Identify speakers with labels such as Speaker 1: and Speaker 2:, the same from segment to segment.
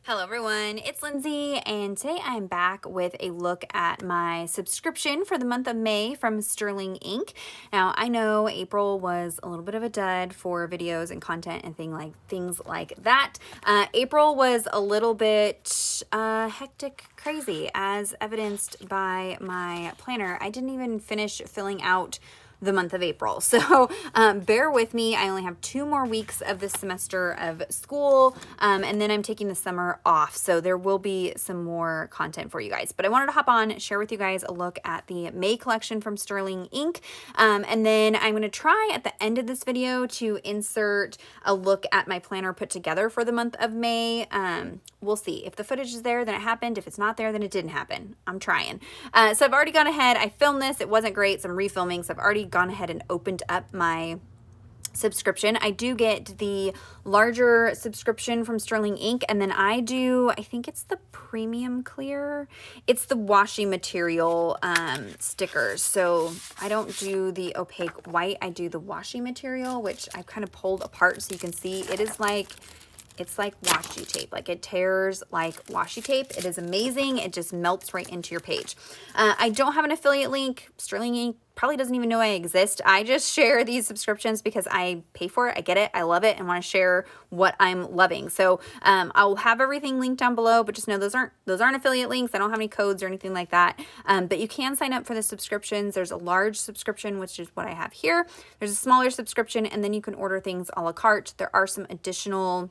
Speaker 1: Hello everyone, it's Lindsay, and today I'm back with a look at my subscription for the month of May from Sterling Ink. Now, I know April was a little bit of a dud for videos and content and things like that. April was a little bit hectic, crazy, as evidenced by my planner. I didn't even finish filling out the month of April. So bear with me. I only have 2 more weeks of this semester of school, and then I'm taking the summer off. So there will be some more content for you guys. But I wanted to hop on, share with you guys a look at the May collection from Sterling Ink. And then I'm going to try at the end of this video to insert a look at my planner put together for the month of May. We'll see. If the footage is there, then it happened. If it's not there, then it didn't happen. I'm trying. So I've already gone ahead. I filmed this. It wasn't great. So I'm refilming. So I've already gone ahead and opened up my subscription. I do get the larger subscription from Sterling Ink, and then I think it's the premium clear. It's the Washi Material stickers. So I don't do the opaque white. I do the Washi Material, which I've kind of pulled apart so you can see. It's like washi tape. Like, it tears like washi tape. It is amazing. It just melts right into your page. I don't have an affiliate link. Sterling Ink probably doesn't even know I exist. I just share these subscriptions because I pay for it. I get it. I love it and want to share what I'm loving. So I'll have everything linked down below, but just know those aren't affiliate links. I don't have any codes or anything like that. But you can sign up for the subscriptions. There's a large subscription, which is what I have here. There's a smaller subscription, and then you can order things a la carte. There are some additional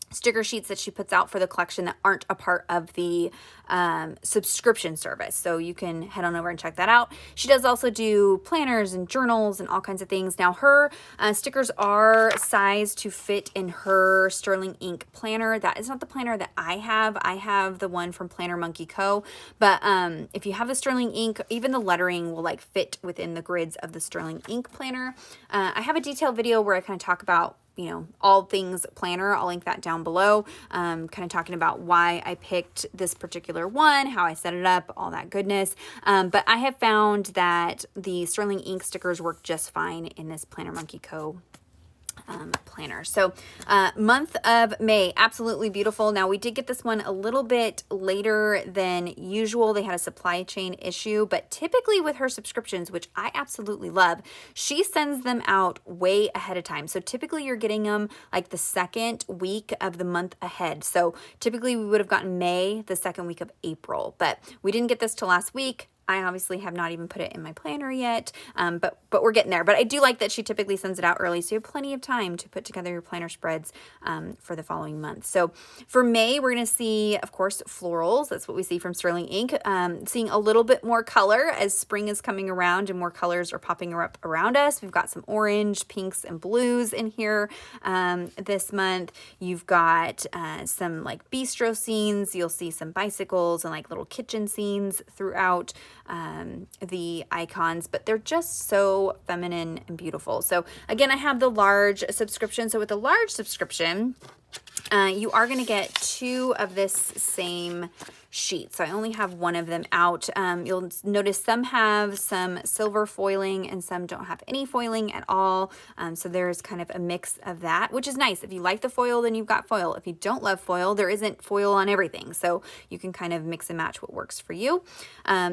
Speaker 1: sticker sheets that she puts out for the collection that aren't a part of the subscription service. So you can head on over and check that out. She does also do planners and journals and all kinds of things. Now, her stickers are sized to fit in her Sterling Ink planner. That is not the planner that I have. I have the one from Planner Monkey Co. But if you have the Sterling Ink, even the lettering will like fit within the grids of the Sterling Ink planner. I have a detailed video where I kind of talk about, you know, all things planner. I'll link that down below, kind of talking about why I picked this particular one, how I set it up, all that goodness. But I have found that the Sterling Ink stickers work just fine in this Planner Monkey Co. Planner. So month of May, absolutely beautiful. Now, we did get this one a little bit later than usual. They had a supply chain issue, but typically with her subscriptions, which I absolutely love, she sends them out way ahead of time. So typically you're getting them like the second week of the month ahead. So typically we would have gotten May the second week of April, but we didn't get this till last week. I obviously have not even put it in my planner yet, but we're getting there. But I do like that she typically sends it out early, so you have plenty of time to put together your planner spreads for the following month. So for May, we're going to see, of course, florals. That's what we see from Sterling Ink. Seeing a little bit more color as spring is coming around and more colors are popping up around us. We've got some orange, pinks, and blues in here this month. You've got some like bistro scenes. You'll see some bicycles and like little kitchen scenes throughout the icons, but they're just so feminine and beautiful. So again, I have the large subscription. So with the large subscription, you are going to get 2 of this same sheet. So I only have 1 of them out. You'll notice some have some silver foiling and some don't have any foiling at all. So there's kind of a mix of that, which is nice. If you like the foil, then you've got foil. If you don't love foil, there isn't foil on everything. So you can kind of mix and match what works for you.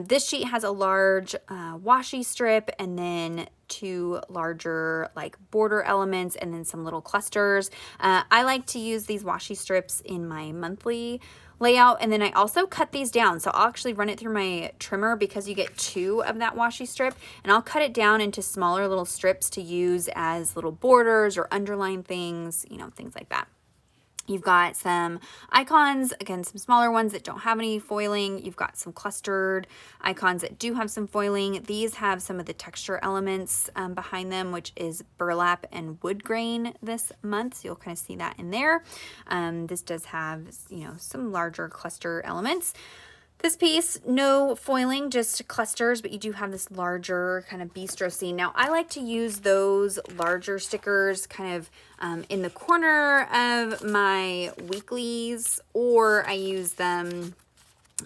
Speaker 1: This sheet has a large washi strip and then 2 larger like border elements and then some little clusters. I like to use these washi strips in my monthly layout, and then I also cut these down. So I'll actually run it through my trimmer because you get 2 of that washi strip, and I'll cut it down into smaller little strips to use as little borders or underline things, you know, things like that. You've got some icons, again, some smaller ones that don't have any foiling. You've got some clustered icons that do have some foiling. These have some of the texture elements behind them, which is burlap and wood grain this month. So you'll kind of see that in there. This does have, you know, some larger cluster elements. This piece, no foiling, just clusters, but you do have this larger kind of bistro scene. Now, I like to use those larger stickers kind of in the corner of my weeklies, or I use them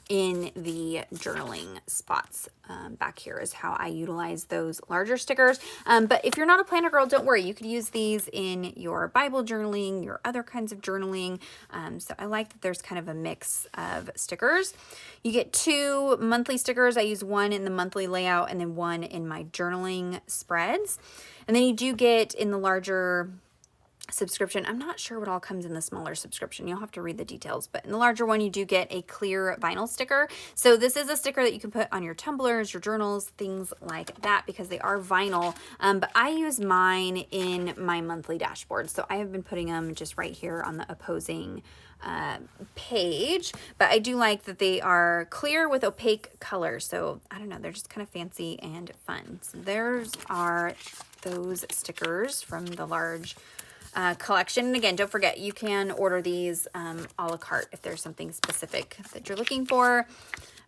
Speaker 1: in the journaling spots. Back here is how I utilize those larger stickers. But if you're not a planner girl, don't worry. You could use these in your Bible journaling, your other kinds of journaling. So I like that there's kind of a mix of stickers. You get 2 monthly stickers. I use one in the monthly layout and then one in my journaling spreads. And then you do get in the larger subscription, I'm not sure what all comes in the smaller subscription. You'll have to read the details, but in the larger one, you do get a clear vinyl sticker. So this is a sticker that you can put on your tumblers, your journals, things like that, because they are vinyl. But I use mine in my monthly dashboard. So I have been putting them just right here on the opposing page, but I do like that they are clear with opaque colors. So I don't know, they're just kind of fancy and fun. So there's are those stickers from the large collection. And again, don't forget, you can order these a la carte if there's something specific that you're looking for.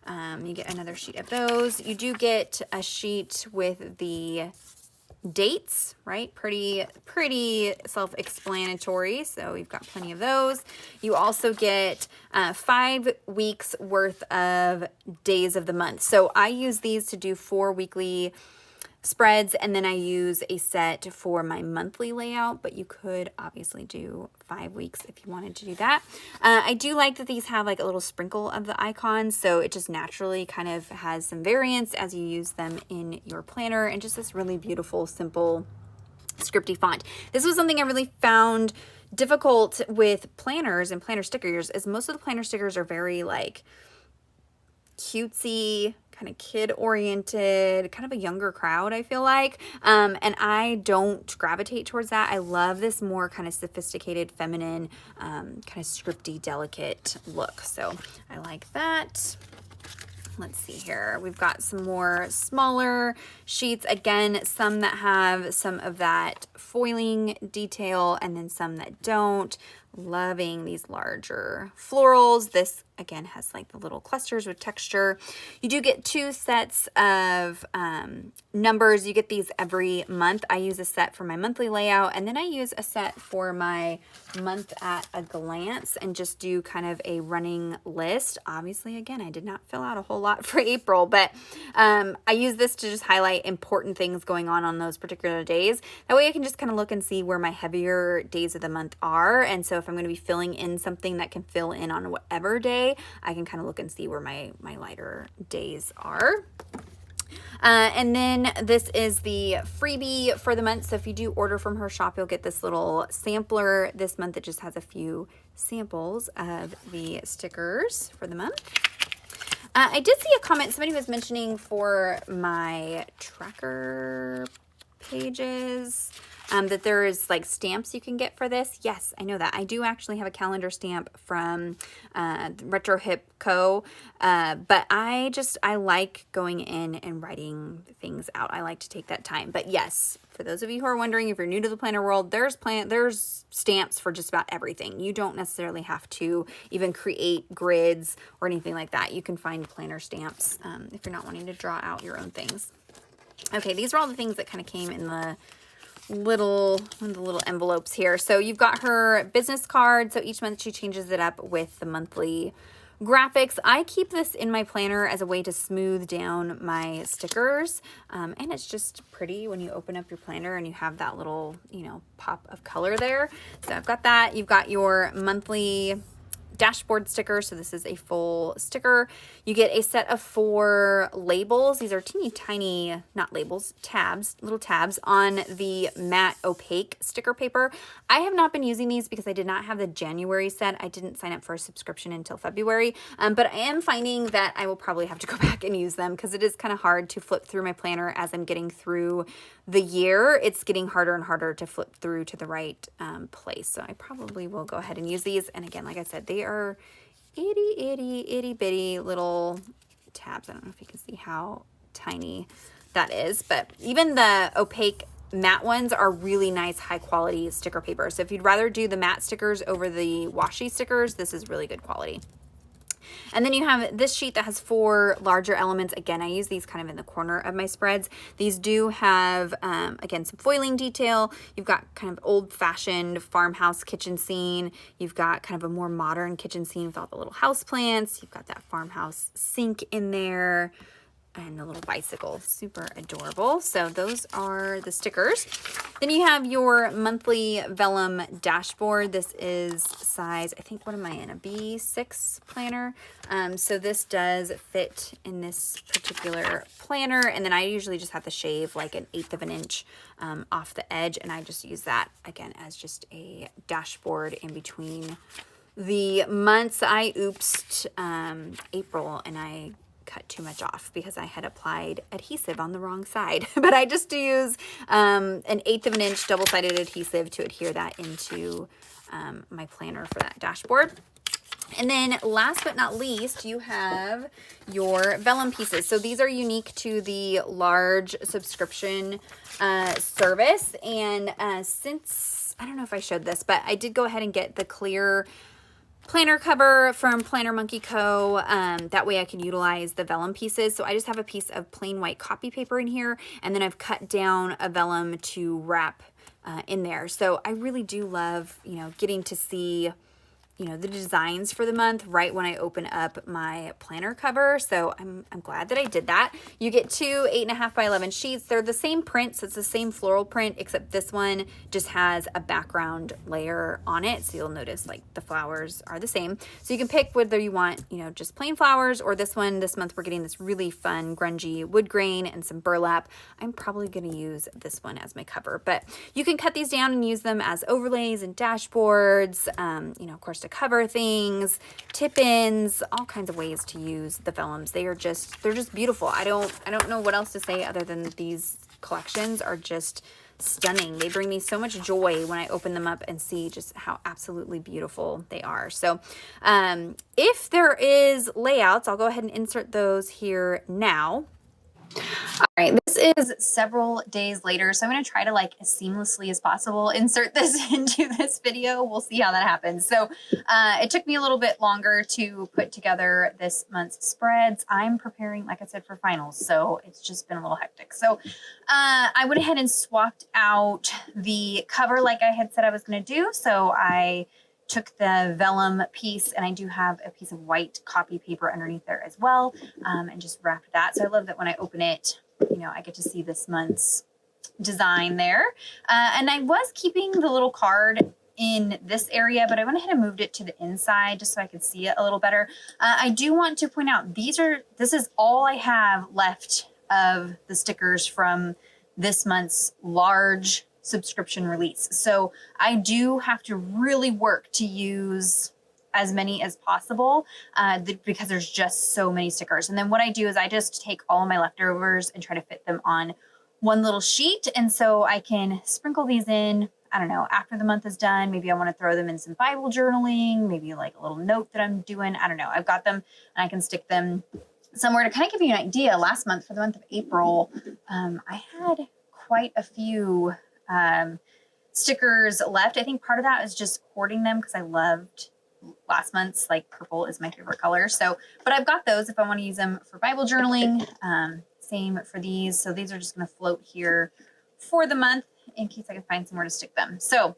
Speaker 1: You get another sheet of those. You do get a sheet with the dates, right? Pretty self-explanatory. So we've got plenty of those. You also get 5 weeks worth of days of the month. So I use these to do 4 weekly spreads, and then I use a set for my monthly layout, but you could obviously do 5 weeks if you wanted to do that. I do like that these have like a little sprinkle of the icons, so it just naturally kind of has some variance as you use them in your planner, and just this really beautiful, simple, scripty font. This was something I really found difficult with planners and planner stickers, is most of the planner stickers are very like cutesy, kind of kid-oriented, kind of a younger crowd, I feel like. And I don't gravitate towards that. I love this more kind of sophisticated, feminine, kind of scripty, delicate look. So I like that. Let's see here. We've got some more smaller sheets. Again, some that have some of that foiling detail and then some that don't. Loving these larger florals. This again has like the little clusters with texture. You do get 2 sets of numbers. You get these every month. I use a set for my monthly layout, and then I use a set for my month at a glance and just do kind of a running list. Obviously, again, I did not fill out a whole lot for April, but I use this to just highlight important things going on those particular days. That way I can just kind of look and see where my heavier days of the month are. And so if I'm going to be filling in something that can fill in on whatever day, I can kind of look and see where my lighter days are. And then this is the freebie for the month. So if you do order from her shop, you'll get this little sampler this month that just has a few samples of the stickers for the month. I did see a comment, somebody was mentioning for my tracker pages, that there is like stamps you can get for this. Yes, I know that. I do actually have a calendar stamp from Retro Hip Co. But I like going in and writing things out. I like to take that time. But yes, for those of you who are wondering, if you're new to the planner world, there's stamps for just about everything. You don't necessarily have to even create grids or anything like that. You can find planner stamps if you're not wanting to draw out your own things. Okay, these are all the things that kind of came in the little envelopes here. So you've got her business card. So each month she changes it up with the monthly graphics. I keep this in my planner as a way to smooth down my stickers. And it's just pretty when you open up your planner and you have that little, pop of color there. So I've got that. You've got your monthly dashboard sticker. So this is a full sticker. You get a set of 4 labels. These are teeny tiny, not labels, tabs, little tabs on the matte opaque sticker paper. I have not been using these because I did not have the January set. I didn't sign up for a subscription until February, but I am finding that I will probably have to go back and use them because it is kind of hard to flip through my planner as I'm getting through the year. It's getting harder and harder to flip through to the right place. So I probably will go ahead and use these. And again, like I said, they are itty bitty little tabs. I don't know if you can see how tiny that is, but even the opaque matte ones are really nice, high quality sticker paper. So if you'd rather do the matte stickers over the washi stickers, this is really good quality. And then you have this sheet that has 4 larger elements. Again, I use these kind of in the corner of my spreads. These do have, again, some foiling detail. You've got kind of old-fashioned farmhouse kitchen scene. You've got kind of a more modern kitchen scene with all the little house plants. You've got that farmhouse sink in there and the little bicycle. Super adorable. So those are the stickers. Then you have your monthly vellum dashboard. This is size, I think, what am I in, a B6 planner? So this does fit in this particular planner, and then I usually just have to shave like 1/8 of an inch off the edge, and I just use that again as just a dashboard in between the months. I oopsed April, and I cut too much off because I had applied adhesive on the wrong side. But I just use 1/8 of an inch double-sided adhesive to adhere that into my planner for that dashboard. And then last but not least, you have your vellum pieces. So these are unique to the large subscription service. And since, I don't know if I showed this, but I did go ahead and get the clear planner cover from Planner Monkey Co. That way I can utilize the vellum pieces. So I just have a piece of plain white copy paper in here, and then I've cut down a vellum to wrap in there. So I really do love, you know, getting to see, you know, the designs for the month right when I open up my planner cover. So I'm glad that I did that. You get 2 8.5 by 11 sheets. They're the same print, so it's the same floral print, except this one just has a background layer on it. So you'll notice like the flowers are the same. So you can pick whether you want, you know, just plain flowers, or this one. This month we're getting this really fun grungy wood grain and some burlap. I'm probably going to use this one as my cover, but you can cut these down and use them as overlays and dashboards, you know, of course, to cover things, tip-ins, all kinds of ways to use the vellums. They're just beautiful. I don't know what else to say other than these collections are just stunning. They bring me so much joy when I open them up and see just how absolutely beautiful they are. So if there is layouts, I'll go ahead and insert those here now. All right, this is several days later, so I'm going to try to, like, as seamlessly as possible insert this into this video. We'll see how that happens. So it took me a little bit longer to put together this month's spreads. I'm preparing, like I said, for finals, so it's just been a little hectic. So I went ahead and swapped out the cover like I had said I was going to do. So I took the vellum piece, and I do have a piece of white copy paper underneath there as well, and just wrapped that. So I love that when I open it, you know, I get to see this month's design there. And I was keeping the little card in this area, but I went ahead and moved it to the inside just so I could see it a little better. I do want to point out this is all I have left of the stickers from this month's large subscription release. So I do have to really work to use as many as possible because there's just so many stickers. And then what I do is I just take all of my leftovers and try to fit them on one little sheet. And so I can sprinkle these in, I don't know, after the month is done. Maybe I want to throw them in some Bible journaling, maybe like a little note that I'm doing. I don't know. I've got them and I can stick them somewhere. To kind of give you an idea, last month for the month of April, I had quite a few stickers left. I think part of that is just hoarding them because I loved last month's, like, purple is my favorite color. So, but I've got those if I want to use them for Bible journaling. Same for these. So these are just going to float here for the month in case I can find somewhere to stick them. So,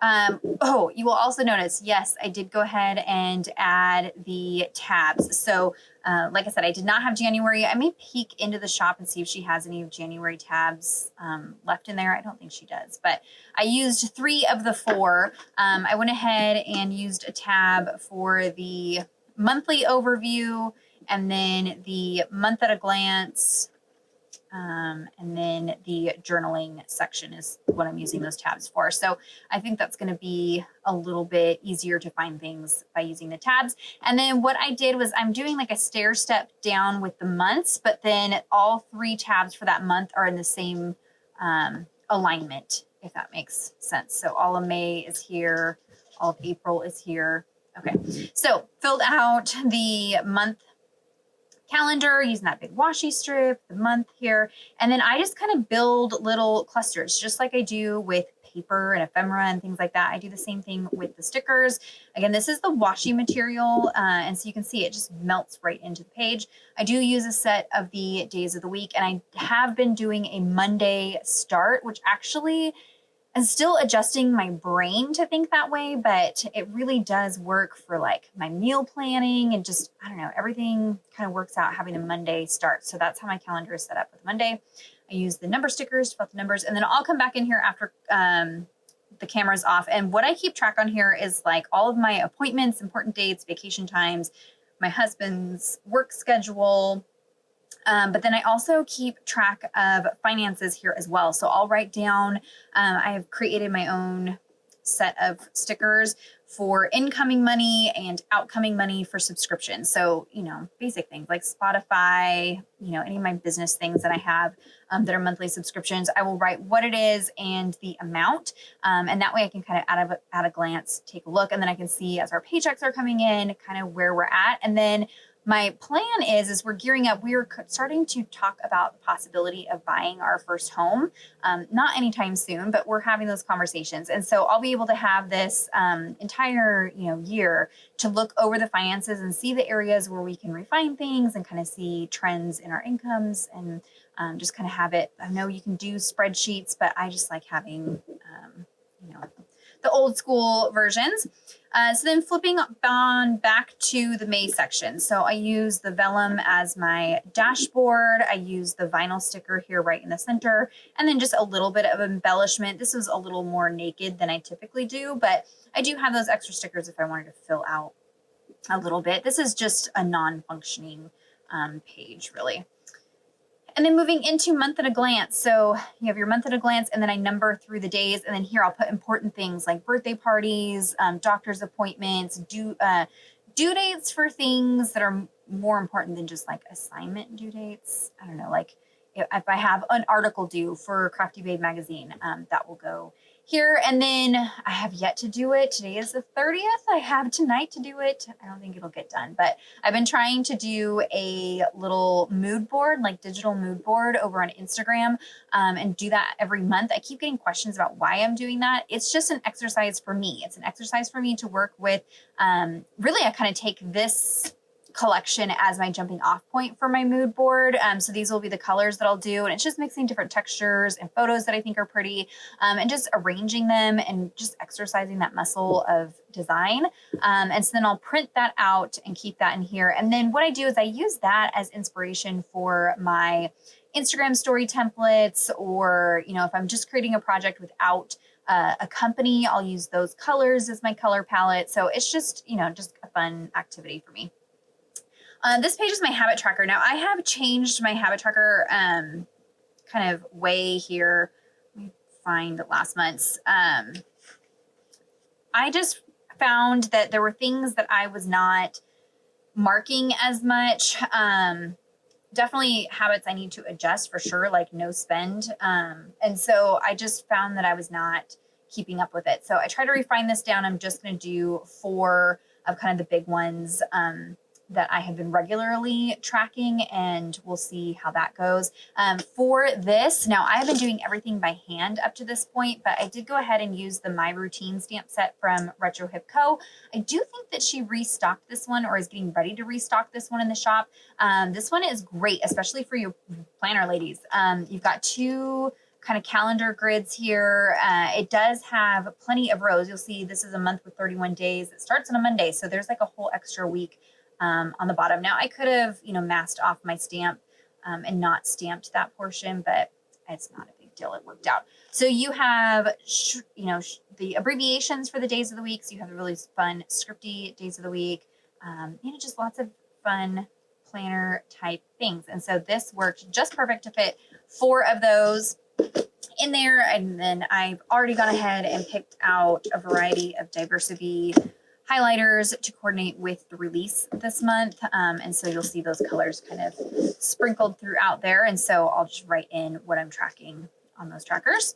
Speaker 1: oh, you will also notice, yes, I did go ahead and add the tabs. So, like I said, I did not have January. I may peek into the shop and see if she has any of January tabs left in there. I don't think she does, but I used 3 of the 4. I went ahead and used a tab for the monthly overview, and then the month at a glance, and then the journaling section is what I'm using those tabs for. So I think that's going to be a little bit easier to find things by using the tabs. And then what I did was I'm doing like a stair step down with the months, but then all 3 tabs for that month are in the same alignment, if that makes sense. So all of May is here, all of April is here. Okay, so filled out the month calendar using that big washi strip, the month here, and then I just kind of build little clusters just like I do with paper and ephemera and things like that. I do the same thing with the stickers. Again, this is the washi material, and so you can see it just melts right into the page. I do use a set of the days of the week, and I have been doing a Monday start, which actually I'm still adjusting my brain to think that way, but it really does work for like my meal planning and just, I don't know, everything kind of works out having a Monday start. So that's how my calendar is set up with Monday. I use the number stickers to put the numbers, and then I'll come back in here after the camera's off. And what I keep track on here is like all of my appointments, important dates, vacation times, my husband's work schedule, but then I also keep track of finances here as well. So I'll write down, I have created my own set of stickers for incoming money and outcoming money for subscriptions. So, you know, basic things like Spotify, you know, any of my business things that I have that are monthly subscriptions, I will write what it is and the amount. And that way I can kind of at a glance take a look, and then I can see as our paychecks are coming in, kind of where we're at. And then my plan is we're gearing up. We're starting to talk about the possibility of buying our first home. Not anytime soon, but we're having those conversations. And so I'll be able to have this entire, you know, year to look over the finances and see the areas where we can refine things and kind of see trends in our incomes, and just kind of have it. I know you can do spreadsheets, but I just like having, you know, the old school versions. So then flipping on back to the May section. So I use the Vellum as my dashboard. I use the vinyl sticker here right in the center, and then just a little bit of embellishment. This is a little more naked than I typically do, but I do have those extra stickers if I wanted to fill out a little bit. This is just a non-functioning page, really. And then moving into month at a glance. So you have your month at a glance, and then I number through the days. And then here I'll put important things like birthday parties, doctor's appointments, due dates for things that are more important than just like assignment due dates. I don't know, like if I have an article due for Crafty Babe magazine, that will go here. And then I have yet to do it. Today is the 30th. I have tonight to do it. I don't think it'll get done, but I've been trying to do a little mood board, like digital mood board over on Instagram, and do that every month. I keep getting questions about why I'm doing that. It's just an exercise for me. It's an exercise for me to work with. Really, I kind of take this collection as my jumping off point for my mood board. So these will be the colors that I'll do, and it's just mixing different textures and photos that I think are pretty, and just arranging them and just exercising that muscle of design. And so then I'll print that out and keep that in here. And then what I do is I use that as inspiration for my Instagram story templates, or, you know, if I'm just creating a project without a company, I'll use those colors as my color palette. So it's just, you know, just a fun activity for me. This page is my habit tracker. Now I have changed my habit tracker kind of way here. Let me find last month's. I just found that there were things that I was not marking as much. Definitely habits I need to adjust for sure, like no spend. And so I just found that I was not keeping up with it. So I try to refine this down. I'm just going to do 4 of kind of the big ones that I have been regularly tracking, and we'll see how that goes. For this, now I have been doing everything by hand up to this point, but I did go ahead and use the My Routine stamp set from Retro Hip Co. I do think that she restocked this one, or is getting ready to restock this one in the shop. This one is great, especially for your planner ladies. You've got 2 kind of calendar grids here. It does have plenty of rows. You'll see this is a month with 31 days. It starts on a Monday, so there's like a whole extra week on the bottom. Now I could have, you know, masked off my stamp and not stamped that portion, but it's not a big deal. It worked out. So you have, you know, the abbreviations for the days of the week. So you have the really fun scripty days of the week. You know, just lots of fun planner type things. And so this worked just perfect to fit 4 of those in there. And then I've already gone ahead and picked out a variety of Diversity highlighters to coordinate with the release this month. And so you'll see those colors kind of sprinkled throughout there. And so I'll just write in what I'm tracking on those trackers.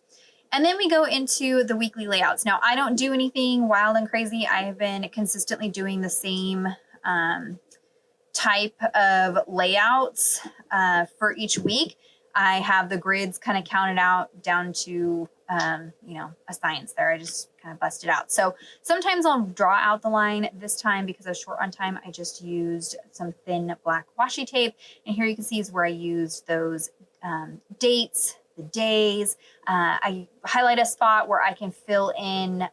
Speaker 1: And then we go into the weekly layouts. Now I don't do anything wild and crazy. I have been consistently doing the same type of layouts for each week. I have the grids kind of counted out down to, you know, a science there. I just kind of busted out. So sometimes I'll draw out the line. This time, because I was short on time, I just used some thin black washi tape. And here you can see is where I used those dates, the days. I highlight a spot where I can fill in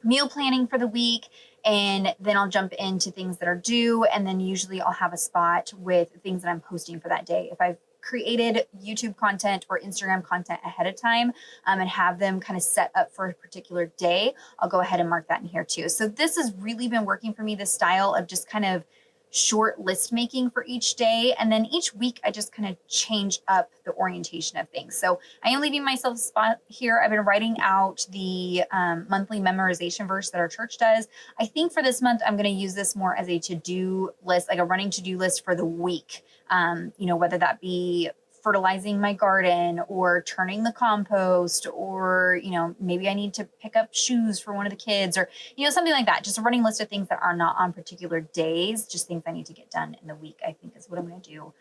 Speaker 1: meal planning for the week, and then I'll jump into things that are due, and then usually I'll have a spot with things that I'm posting for that day. If I've created YouTube content or Instagram content ahead of time and have them kind of set up for a particular day, I'll go ahead and mark that in here too. So this has really been working for me, this style of just kind of short list making for each day. And then each week I just kind of change up the orientation of things. So I am leaving myself a spot here. I've been writing out the monthly memorization verse that our church does. I think for this month, I'm going to use this more as a to-do list, like a running to-do list for the week. You know, whether that be fertilizing my garden or turning the compost, or, you know, maybe I need to pick up shoes for one of the kids, or, you know, something like that. Just a running list of things that are not on particular days, just things I need to get done in the week, I think is what I'm going to do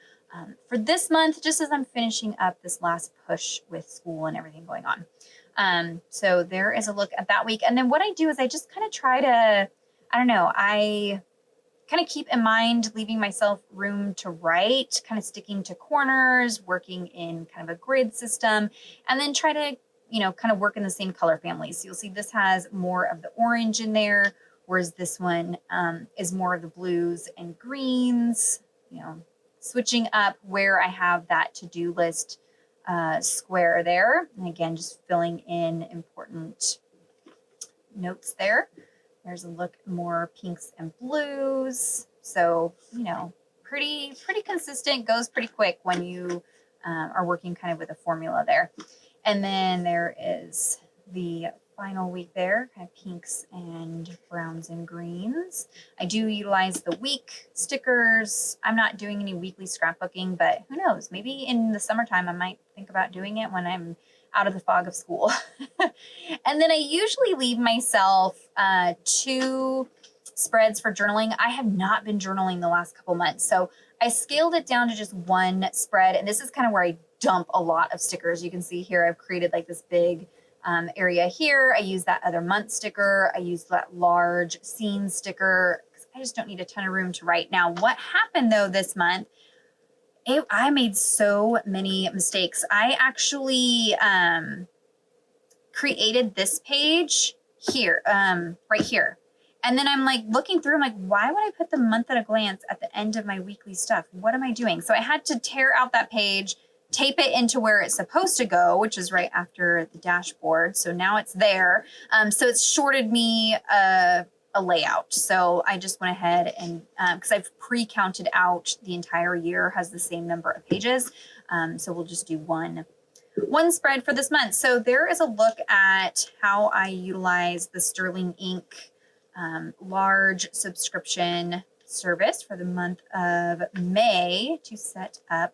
Speaker 1: for this month, just as I'm finishing up this last push with school and everything going on. So there is a look at that week. And then what I do is I just kind of try to, I don't know, I kind of keep in mind leaving myself room to write, kind of sticking to corners, working in kind of a grid system, and then try to, you know, kind of work in the same color family. So you'll see this has more of the orange in there, whereas this one is more of the blues and greens, you know, switching up where I have that to-do list square there. And again, just filling in important notes there. There's a look more pinks and blues. So, you know, pretty consistent, goes pretty quick when you are working kind of with a formula there. And then there is the final week there, kind of pinks and browns and greens. I do utilize the week stickers. I'm not doing any weekly scrapbooking, but who knows, maybe in the summertime I might think about doing it when I'm out of the fog of school. And then I usually leave myself 2 spreads for journaling. I have not been journaling the last couple months, so I scaled it down to just 1 spread, and this is kind of where I dump a lot of stickers. You can see here I've created like this big area here. I use that other month sticker. I use that large scene sticker because I just don't need a ton of room to write. Now, what happened though this month, I made so many mistakes. I actually created this page here, right here. And then I'm like looking through, I'm like, why would I put the month at a glance at the end of my weekly stuff? What am I doing? So I had to tear out that page, tape it into where it's supposed to go, which is right after the dashboard. So now it's there. So it's shorted me a layout. So I just went ahead and, because I've pre-counted out the entire year has the same number of pages. So we'll just do one spread for this month. So there is a look at how I utilize the Sterling Ink large subscription service for the month of May to set up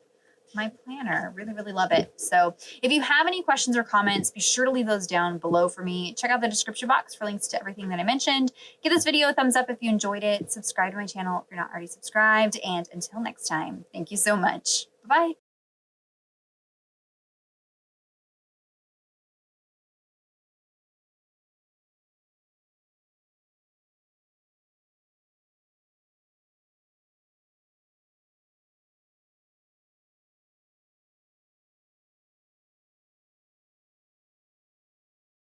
Speaker 1: my planner. Really love it. So if you have any questions or comments, be sure to leave those down below for me. Check out the description box for links to everything that I mentioned. Give this video a thumbs up if you enjoyed it. Subscribe to my channel if you're not already subscribed. And until next time, thank you so much. Bye-bye.